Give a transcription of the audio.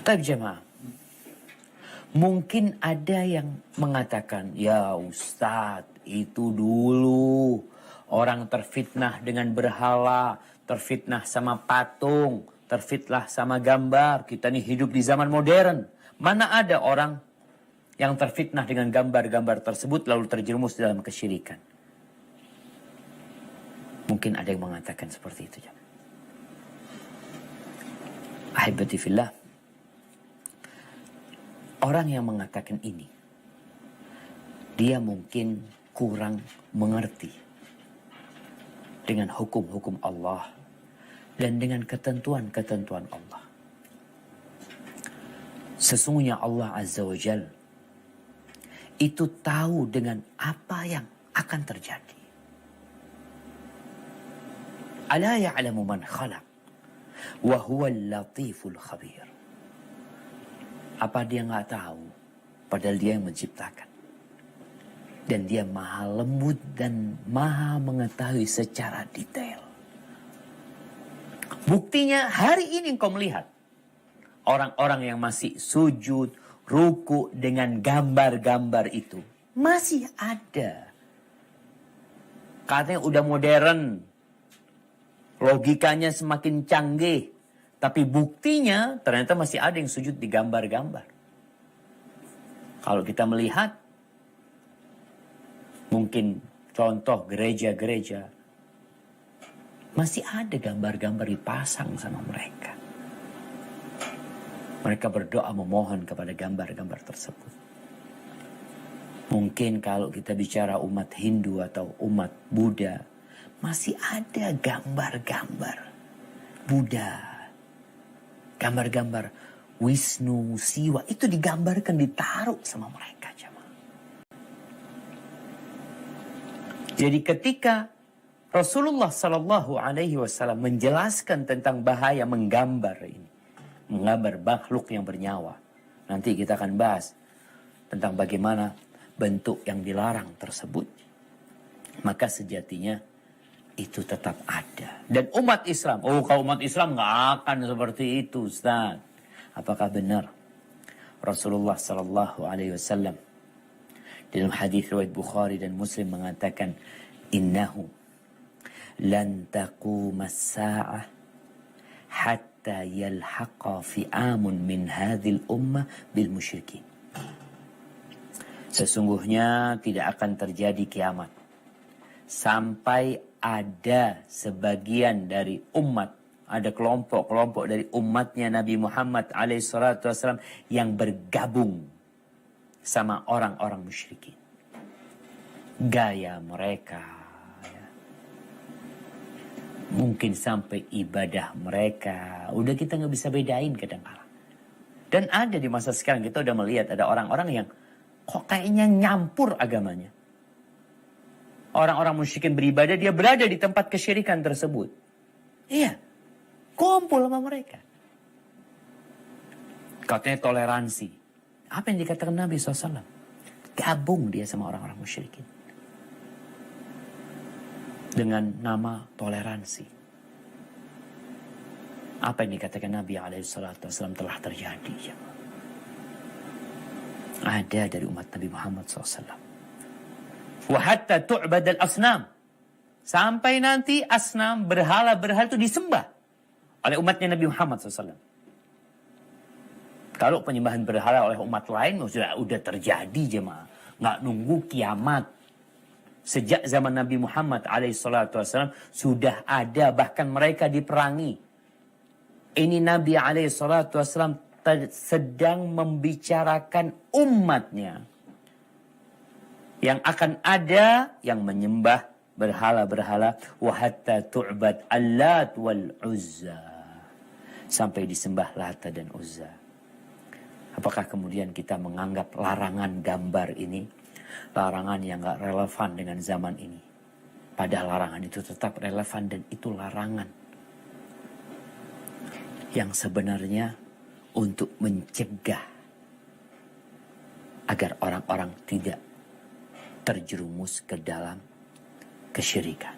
Tapi jemaah, mungkin ada yang mengatakan, ya Ustadz, itu dulu orang terfitnah dengan berhala, terfitnah sama patung, terfitnah sama gambar. Kita nih hidup di zaman modern. Mana ada orang yang terfitnah dengan gambar-gambar tersebut lalu terjerumus dalam kesyirikan. Mungkin ada yang mengatakan seperti itu. Ahibati fillah, orang yang mengatakan ini, dia mungkin kurang mengerti dengan hukum-hukum Allah dan dengan ketentuan-ketentuan Allah. Sesungguhnya Allah Azza wa Jal itu tahu dengan apa yang akan terjadi. Ala ya'lamu man khalaq wa huwal latiful khabir. Apa dia nggak tahu? Padahal dia yang menciptakan. Dan dia maha lembut dan maha mengetahui secara detail. Buktinya hari ini engkau melihat orang-orang yang masih sujud, ruku dengan gambar-gambar itu. Masih ada. Katanya udah modern. Logikanya semakin canggih. Tapi buktinya ternyata masih ada yang sujud di gambar-gambar. Kalau kita melihat, mungkin contoh gereja-gereja, masih ada gambar-gambar dipasang sama mereka. Mereka berdoa memohon kepada gambar-gambar tersebut. Mungkin kalau kita bicara umat Hindu atau umat Buddha, masih ada gambar-gambar Buddha. Gambar-gambar Wisnu, Siwa, itu digambarkan, ditaruh sama mereka. Jadi ketika Rasulullah Sallallahu Alaihi Wasallam menjelaskan tentang bahaya menggambar ini, menggambar makhluk yang bernyawa, nanti kita akan bahas tentang bagaimana bentuk yang dilarang tersebut. Maka sejatinya itu tetap ada. Dan umat Islam, kalau umat Islam nggak akan seperti itu, Ustaz. Apakah benar Rasulullah Sallallahu Alaihi Wasallam dalam hadis riwayat Bukhari dan Muslim mengatakan, innahu lan taqumas sa'ah hatta yalhaqa fi'amun min hadhil ummah bil musyrikin. Sesungguhnya tidak akan terjadi kiamat sampai ada sebagian dari umat, ada kelompok-kelompok dari umatnya Nabi Muhammad SAW yang bergabung sama orang-orang musyrikin. Gaya mereka, ya. Mungkin sampai ibadah mereka, udah kita nggak bisa bedain kadang-kadang. Dan ada di masa sekarang kita udah melihat ada orang-orang yang kok kayaknya nyampur agamanya. Orang-orang musyrikin beribadah, dia berada di tempat kesyirikan tersebut. Iya, kumpul sama mereka. Katanya toleransi. Apa yang dikatakan Nabi SAW? Gabung dia sama orang-orang musyrikin. Dengan nama toleransi. Apa yang dikatakan Nabi SAW telah terjadi. Ada dari umat Nabi Muhammad SAW. Wa hatta tu'bad al-asnam. Sampai nanti asnam, berhala-berhala itu disembah oleh umatnya Nabi Muhammad SAW. Kalau penyembahan berhala oleh umat lain sudah terjadi jemaah. Nggak nunggu kiamat. Sejak zaman Nabi Muhammad SAW sudah ada, bahkan mereka diperangi. Ini Nabi SAW sedang membicarakan umatnya. Yang akan ada yang menyembah berhala-berhala. Wa hatta tu'bad Allat wal Uzza. Sampai disembah Lata dan Uzza. Apakah kemudian kita menganggap larangan gambar ini larangan yang gak relevan dengan zaman ini? Padahal larangan itu tetap relevan dan itu larangan yang sebenarnya untuk mencegah agar orang-orang tidak terjerumus ke dalam kesyirikan.